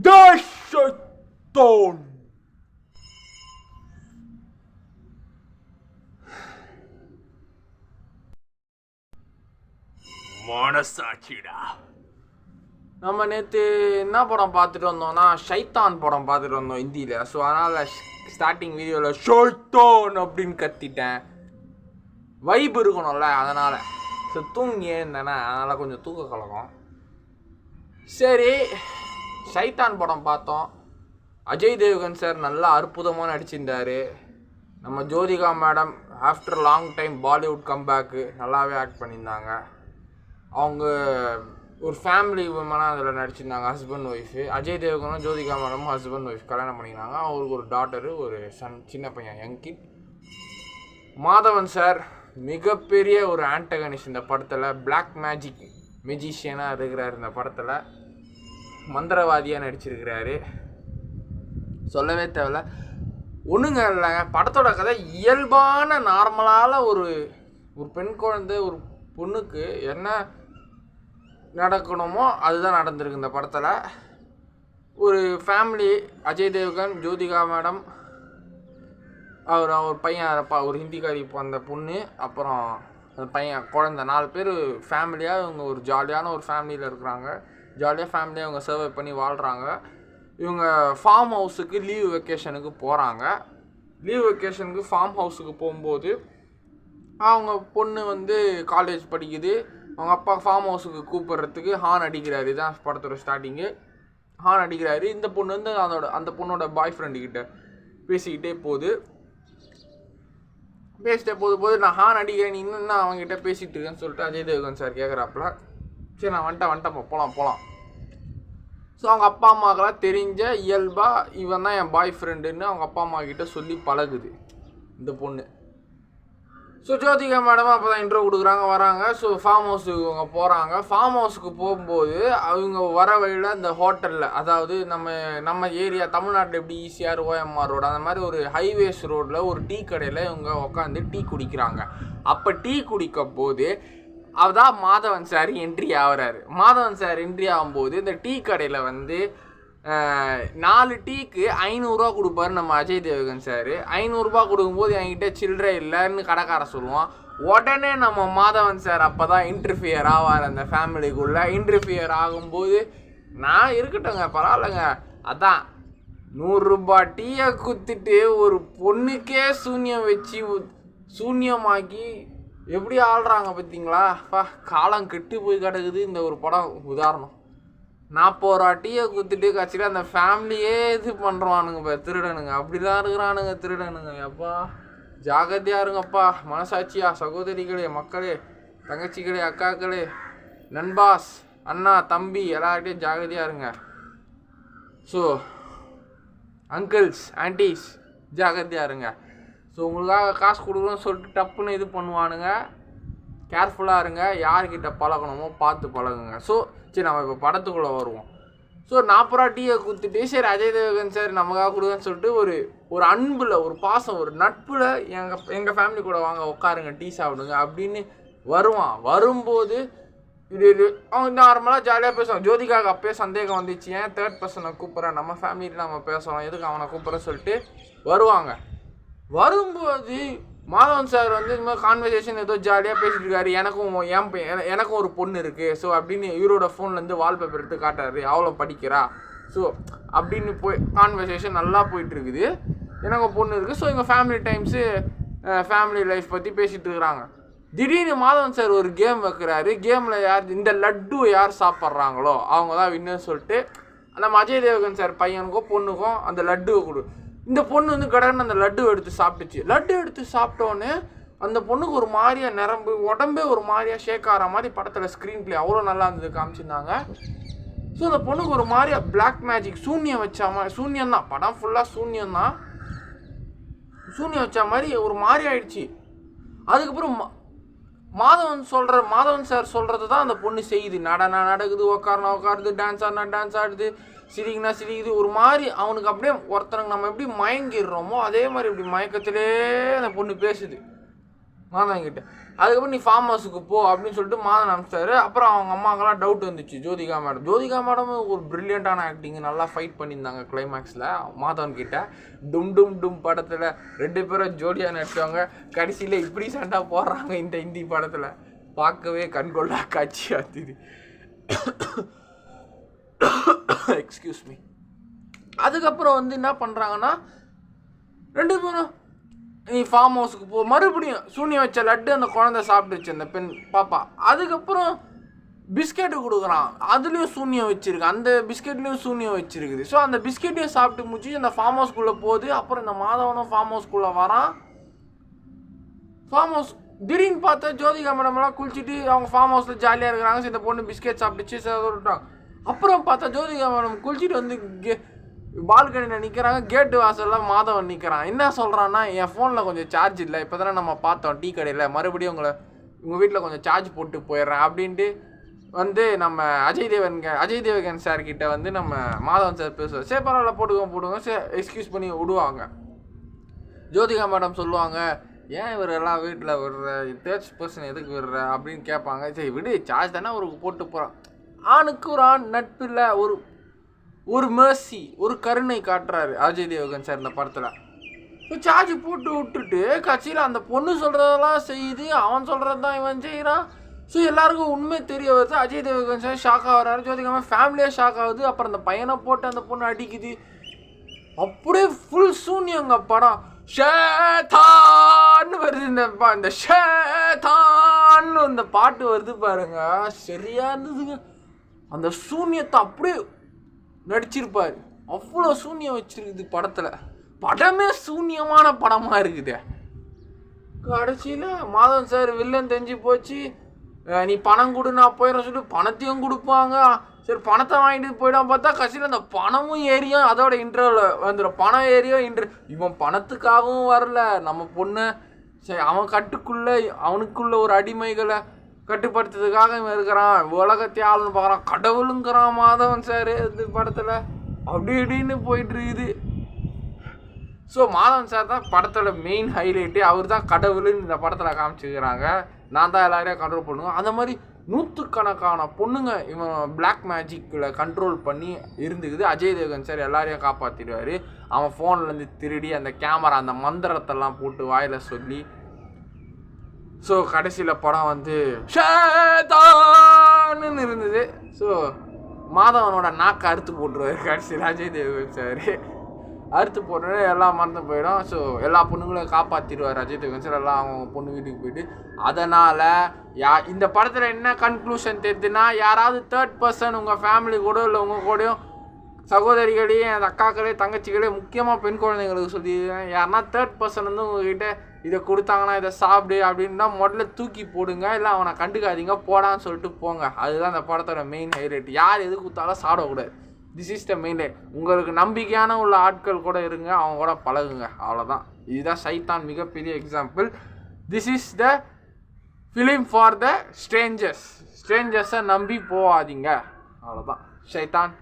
Dashton. மனசாட்சிடா. நம்ம நேற்று என்ன படம் பார்த்துட்டு வந்தோம்னா ஷைத்தான் படம் பார்த்துட்டு வந்தோம் ஹிந்தியில். ஸோ அதனால் ஸ்டார்டிங் வீடியோவில் ஷைத்தான் அப்படின்னு கத்திட்டேன். வைப் இருக்கணும்ல, அதனால். ஸோ தூங்கி இருந்தேனே, அதனால் கொஞ்சம் தூக்க கலக்கம். சரி, ஷைத்தான் படம் பார்த்தோம். அஜய் தேவ்கன் சார் நல்லா அற்புதமாக நடிச்சிருந்தார். நம்ம Jyothika madam after long time Bollywood comeback நல்லாவே ஆக்ட் பண்ணியிருந்தாங்க. அவங்க ஒரு ஃபேமிலி உமனாக அதில் நடிச்சிருந்தாங்க, ஹஸ்பண்ட் ஒய்ஃபு. அஜய் தேவ்கனும் ஜோதிகா மேடமும் ஹஸ்பண்ட் ஒய்ஃப் கல்யாணம் பண்ணியிருந்தாங்க. அவருக்கு ஒரு டாட்டரு, ஒரு சன், சின்ன பையன், யங் கிட். மாதவன் சார் மிகப்பெரிய ஒரு ஆன்டகனிஸ்ட் இந்த படத்தில். பிளாக் மேஜிக் மெஜிஷியனாக இருக்கிறார் இந்த படத்தில். மந்திரவாதியாக நடிச்சிருக்கிறாரு, சொல்லவே தேவையில்ல. ஒன்றுங்க இல்லைங்க, படத்தோட கதை இயல்பான நார்மலான ஒரு பெண் குழந்தை, ஒரு பொண்ணுக்கு என்ன நடக்கணுமோ அதுதான் நடந்திருக்கு இந்த படத்தில். ஒரு ஃபேமிலி, அஜய் தேவ்கன், ஜோதிகா மேடம், அவர் பையன், ஒரு ஹிந்திக்காரி அந்த பொண்ணு, அப்புறம் அந்த பையன், குழந்த, 4 பேர் ஃபேமிலியாக இவங்க ஒரு ஜாலியான ஒரு ஃபேமிலியில் இருக்கிறாங்க. ஜாலியாக ஃபேமிலியாக இவங்க சர்வை பண்ணி வாழ்கிறாங்க. இவங்க ஃபார்ம் ஹவுஸுக்கு லீவ் வெக்கேஷனுக்கு போகிறாங்க. லீவ் வெக்கேஷனுக்கு ஃபார்ம் ஹவுஸுக்கு போகும்போது அவங்க பொண்ணு காலேஜ் படிக்குது. அவங்க அப்பா ஃபார்ம் ஹவுஸுக்கு கூப்பிட்றதுக்கு ஹார்ன் அடிக்கிறாரு. இதுதான் படத்தோட ஸ்டார்டிங்கு. ஹார்ன் அடிக்கிறாரு. இந்த பொண்ணு அந்த பொண்ணோட பாய் ஃப்ரெண்டுக்கிட்ட பேசிக்கிட்டே போகுது. நான் ஹார்ன் அடிக்கிறேன், நீ இன்னும் அவங்ககிட்ட பேசிகிட்டு இருக்கேன்னு சொல்லிட்டு அஜய் தேவ்கன் சார் கேட்குறாப்புல. சரி, நான் வந்துட்டேன் போகலாம். ஸோ அவங்க அப்பா அம்மாக்கெல்லாம் தெரிஞ்ச இயல்பாக இவன் தான் என் பாய் ஃப்ரெண்டுன்னு அவங்க அப்பா அம்மா கிட்ட சொல்லி பழகுது இந்த பொண்ணு. ஸோ ஜோதிகா மேடம் அப்போ தான் இன்ட்ரோ கொடுக்குறாங்க, வராங்க. ஸோ ஃபார்ம் ஹவுஸுக்கு அவங்க போகிறாங்க. ஃபார்ம் ஹவுஸுக்கு போகும்போது அவங்க வர வழியில் இந்த ஹோட்டலில், அதாவது நம்ம ஏரியா தமிழ்நாட்டில் எப்படி ஈஸிஆர் OMR ரோடு அந்த மாதிரி ஒரு ஹைவேஸ் ரோட்டில் ஒரு டீ கடையில் இவங்க உட்காந்து டீ குடிக்கிறாங்க. அப்போ டீ குடிக்கும் போது அதான் மாதவன் சார் என்ட்ரி ஆகிறாரு. மாதவன் சார் என்ட்ரி ஆகும்போது இந்த டீ கடையில் 4 டீக்கு 500 ரூபா கொடுப்பாரு நம்ம அஜய் தேவ்கன் சார். 500 ரூபா கொடுக்கும்போது என்கிட்ட சில்லறை இல்லைன்னு கடைக்கார சொல்லுவான். உடனே நம்ம மாதவன் சார் அப்போ தான் இன்டர்ஃபியர் ஆவார் அந்த ஃபேமிலிக்குள்ளே. இன்டர்ஃபியர் ஆகும்போது நான் இருக்கட்டுங்க, பரவாயில்லைங்க, அதான் 100 ரூபா டீயை குத்திட்டு ஒரு பொண்ணுக்கே சூன்யம் வச்சு சூன்யமாக்கி எப்படி ஆள்றாங்க பார்த்தீங்களா? காலம் கெட்டு போய் கிடக்குது இந்த ஒரு படம் உதாரணம். 40 ரூபா டீயை குத்துட்டு கட்சியில் அந்த ஃபேமிலியே இது பண்ணுறானுங்க, திருடனுங்க. அப்படி தான் இருக்கிறானுங்க திருடனுங்க. அப்பா ஜாகிரதையாக இருங்கப்பா, மனசாட்சியா, சகோதரிகளே, மக்களே, தங்கச்சிகளே, அக்காக்களே, நண்பாஸ், அண்ணா, தம்பி, எல்லார்கிட்டையும் ஜாகிரதையாக இருங்க. ஸோ அங்கிள்ஸ், ஆன்டிஸ், ஜாகிரதையாக இருங்க. ஸோ உங்களுக்காக காசு கொடுக்குறோன்னு சொல்லிட்டு டப்புன்னு இது பண்ணுவானுங்க. கேர்ஃபுல்லாக இருங்க, யார்கிட்ட பழகணுமோ பார்த்து பழகுங்க. ஸோ சரி, நம்ம இப்போ படத்துக்குள்ளே வருவோம். ஸோ 40 ரூபா டீயை கொடுத்துட்டு சரி அஜய் தேவ்கன் சார் நமக்காக கொடுக்குன்னு சொல்லிட்டு ஒரு அன்பில், ஒரு பாசம், ஒரு நட்பில் எங்கள் ஃபேமிலி கூட வாங்க உட்காருங்க, டீ சாப்பிடுங்க அப்படின்னு வருவான். வரும்போது இது அவங்க நார்மலாக ஜாலியாக பேசுவாங்க. ஜோதிகாவுக்கு அப்போயே சந்தேகம் வந்துச்சு, ஏன் 3rd பர்சனை கூப்பிட்றேன், நம்ம ஃபேமிலியில் நம்ம பேசுகிறோம், எதுக்கு அவனை கூப்பிட்றேன்னு சொல்லிட்டு வருவாங்க. வரும்போது மாதவன் சார் இந்த மாதிரி கான்வர்சேஷன் ஏதோ ஜாலியாக பேசிகிட்டு இருக்காரு. எனக்கும் ஒரு பொண்ணு இருக்குது. ஸோ அப்படின்னு இவரோட ஃபோன்லேருந்து வால்பேப்பர் எடுத்து காட்டாரு, அவ்வளோ படிக்கிறா. ஸோ அப்படின்னு கான்வர்சேஷன் நல்லா போயிட்டுருக்குது. எனக்கு பொண்ணு இருக்குது. ஸோ எங்கள் ஃபேமிலி லைஃப் பற்றி பேசிகிட்டு இருக்கிறாங்க. திடீர்னு மாதவன் சார் ஒரு கேம் வைக்கிறாரு. கேமில் இந்த லட்டு யார் சாப்பிட்றாங்களோ அவங்க தான் வின்னு சொல்லிட்டு நம்ம அஜய் தேவ்கன் சார் பையனுக்கும் பொண்ணுக்கும் அந்த லட்டுவை கொடு. இந்த பொண்ணு கடன்னு அந்த லட்டு எடுத்து சாப்பிட்டுச்சு. லட்டு எடுத்து சாப்பிட்டோன்னே அந்த பொண்ணுக்கு ஒரு மாதிரியா நிரம்பு, உடம்பே ஒரு மாதிரியா ஷேக் ஆகிற மாதிரி படத்தில் ஸ்க்ரீன் பிளே அவ்வளோ நல்லா இருந்தது, காமிச்சிருந்தாங்க. ஸோ அந்த பொண்ணுக்கு ஒரு மாதிரியா பிளாக் மேஜிக் சூன்யம் வச்சா மாதிரி, சூன்யம்தான், படம் ஃபுல்லாக சூன்யம்தான், சூன்யம் வச்சா மாதிரி ஒரு மாதிரி ஆயிடுச்சு. அதுக்கப்புறம் மாதவன் சார் சொல்கிறது தான் அந்த பொண்ணு செய்யுது. நடக்குது, உட்காருது, டான்ஸ் ஆடுது, சிரிக்குது. ஒரு மாதிரி அவனுக்கு அப்படியே ஒருத்தனுக்கு நம்ம எப்படி மயங்கிடுறோமோ அதே மாதிரி இப்படி மயக்கத்திலே அந்த பொண்ணு பேசுது. மாதவன் கிட்ட. அதுக்கப்புறம் நீ ஃபார்ம் ஹவுஸுக்கு போ அப்படின்னு சொல்லிட்டு மாதவன் அனுப்பிச்சாரு. அப்புறம் அவங்க அம்மாக்கெல்லாம் டவுட் வந்துச்சு ஜோதிகா மேடம் ஒரு ப்ரில்லியண்டான ஆக்டிங், நல்லா ஃபைட் பண்ணியிருந்தாங்க கிளைமேக்ஸில் மாதவன் கிட்ட. டும் டும் டும் படத்தில் 2 பேரும் ஜோடியாக நடிச்சவங்க, கடைசியில் இப்படி சண்டை போடுறாங்க இந்த ஹிந்தி படத்தில். பார்க்கவே கண்கொள்ளா காட்சி ஆகுது. Excuse me. அதுக்கப்புறம் வந்து என்ன பண்ணுறாங்கன்னா 2 பேரும் நீ ஃபார்ம் ஹவுஸுக்கு போ, மறுபடியும் சூனியம் வச்ச லட்டு அந்த குழந்தை சாப்பிட்டுச்சு அந்த பெண் பாப்பா. அதுக்கப்புறம் பிஸ்கெட்டு கொடுக்குறான், அதுலேயும் சூனியம் வச்சுருக்கு, அந்த பிஸ்கெட்லேயும் சூனியம் வச்சுருக்குது. ஸோ அந்த பிஸ்கெட்டையும் சாப்பிட்டு முடிச்சு அந்த ஃபார்ம் ஹவுஸ்குள்ளே போகுது. அப்புறம் இந்த மாதவனும் ஃபார்ம் ஹவுஸ்குள்ளே வரான். ஃபார்ம் ஹவுஸ் திடீர்னு பார்த்தா ஜோதிகா மேடம்லாம் குளிச்சுட்டு அவங்க ஃபார்ம் ஹவுஸில் ஜாலியாக இருக்கிறாங்க. சரி இந்த பொண்ணு பிஸ்கெட் சாப்பிட்டுச்சு விட்டாங்க. அப்புறம் பார்த்தா ஜோதிகா மேடம் குளிச்சுட்டு வந்து பால்கனியில் நிற்கிறாங்க. கேட்டு வாசல்லாம் மாதவன் நிற்கிறான். என்ன சொல்கிறான்னா, என் ஃபோனில் கொஞ்சம் சார்ஜ் இல்லை, இப்போ தானே நம்ம பார்த்தோம் டீ கடையில், மறுபடியும் உங்கள் வீட்டில் கொஞ்சம் சார்ஜ் போட்டு போயிடுறேன் அப்படின்ட்டு வந்து நம்ம அஜய் தேவகன் சார்கிட்ட வந்து நம்ம மாதவன் சார் பேசுவார். சரி பரவாயில்ல போட்டுக்கோங்க சரி எக்ஸ்கியூஸ் பண்ணி விடுவாங்க. ஜோதிகா மேடம் சொல்லுவாங்க, ஏன் இவர் எல்லாம் வீட்டில் விடுற, தேர்ட் பர்சன் எதுக்கு விடுற அப்படின்னு கேட்பாங்க. சரி விடு, சார்ஜ் தானே அவருக்கு போட்டு போகிறான். ஆணுக்கு ஒரு ஆண் நட்பில் ஒரு மேர்சி, ஒரு கருணை காட்டுறாரு அஜய் தேவகன் சார் இந்த படத்தில். சார்ஜ் போட்டு விட்டுட்டு கட்சியில் அந்த பொண்ணு சொல்கிறதெல்லாம் செய்யுது, அவன் சொல்கிறது தான் இவன் செய்கிறான். ஸோ எல்லாருக்கும் உண்மை தெரிய வருது. அஜய் தேவகன் சார் ஷாக் ஆகிறாரு, ஜோதிகா ஃபேமிலியாக ஷாக் ஆகுது. அப்புறம் அந்த பையனை போட்டு அந்த பொண்ணு அடிக்குது. அப்படியே ஃபுல் சூன்யங்க படம். ஷேதான்னு வருது, இந்த ஷேதான்னு இந்த பாட்டு வருது பாருங்க, சரியா இருந்ததுங்க. அந்த சூன்யத்தை அப்படியே நடிச்சிருப்பார். அவ்வளோ சூன்யம் வச்சிருக்குது படத்தில். படமே சூன்யமான படமாக இருக்குது. கடைசியில் மாதவன் சார் வில்லன் தெரிஞ்சு போச்சு. நீ பணம் கொடு நான் போயிடும் சொல்லிட்டு பணத்தையும் கொடுப்பாங்க. சரி பணத்தை வாங்கிட்டு போயிடாம பார்த்தா கடைசியில் அந்த பணமும் ஏரியும் அதோட இன்டர்வல் வந்துடும். பணம் ஏரியும் இவன் பணத்துக்காகவும் வரல, நம்ம பொண்ணு சரி அவன் அவனுக்குள்ள ஒரு அடிமைகளை கட்டுப்படுத்துறதுக்காக இவன் இருக்கிறான். உலகத்தை ஆளுன்னு பார்க்குறான், கடவுளுங்கிறான் மாதவன் சார் இந்த படத்தில். அப்படி இப்படின்னு போயிட்டு இருக்குது. ஸோ மாதவன் சார் தான் படத்தோட மெயின் ஹைலைட்டு. அவர் தான் கடவுளுன்னு இந்த படத்தில் காமிச்சிக்கிறாங்க. நான் தான் எல்லாரையும் கண்ட்ரோல் பண்ணுவேன். அந்த மாதிரி 100கணக்கான பொண்ணுங்க இவன் பிளாக் மேஜிக்கில் கண்ட்ரோல் பண்ணி இருந்துக்குது. அஜய் தேவகன் சார் எல்லாரையும் காப்பாற்றிடுவார். அவன் ஃபோன்லேருந்து திருடி அந்த கேமரா அந்த மந்திரத்தெல்லாம் போட்டு வாயில் சொல்லி. ஸோ கடைசியில் படம் வந்து ஷேதான்னு இருந்தது. ஸோ மாதவனோட நாக்கை அறுத்து போட்டுருவார் கடைசியில் அஜய் தேவகன் சார். அறுத்து போட்டு எல்லாம் மறந்து போயிடும். ஸோ எல்லா பொண்ணுங்களையும் காப்பாற்றிடுவார் அஜய் தேவகன் சார். எல்லாம் அவங்க பொண்ணு வீட்டுக்கு போயிட்டு. அதனால் இந்த படத்தில் என்ன கன்க்ளூஷன் தெரியுதுன்னா, யாராவது தேர்ட் பர்சன் உங்கள் ஃபேமிலி கூட இல்லை உங்கள் கூடயும் சகோதரிகளையும் அந்த அக்காக்களையும் தங்கச்சிகளையும் முக்கியமாக பெண் குழந்தைங்களுக்கு சொல்லிடுவேன், யாருன்னா தேர்ட் பர்சன் வந்து உங்ககிட்ட இதை கொடுத்தாங்கன்னா இதை சாப்பிடு அப்படின்னா முதல்ல தூக்கி போடுங்க, இல்லை அவனை கண்டுக்காதீங்க, போடான்னு சொல்லிட்டு போங்க. அதுதான் அந்த படத்தோட மெயின் ஹைலைட். யார் எது கொடுத்தாலும் சாப்பிடக்கூடாது. This is the main light. உங்களுக்கு நம்பிக்கையான உள்ள ஆட்கள் கூட இருங்க, அவங்க கூட பழகுங்க, அவ்வளோதான். இதுதான் சைத்தான் மிகப்பெரிய example. This is the film for the ஸ்ட்ரேஞ்சர்ஸை நம்பி போகாதீங்க, அவ்வளோதான். சைத்தான்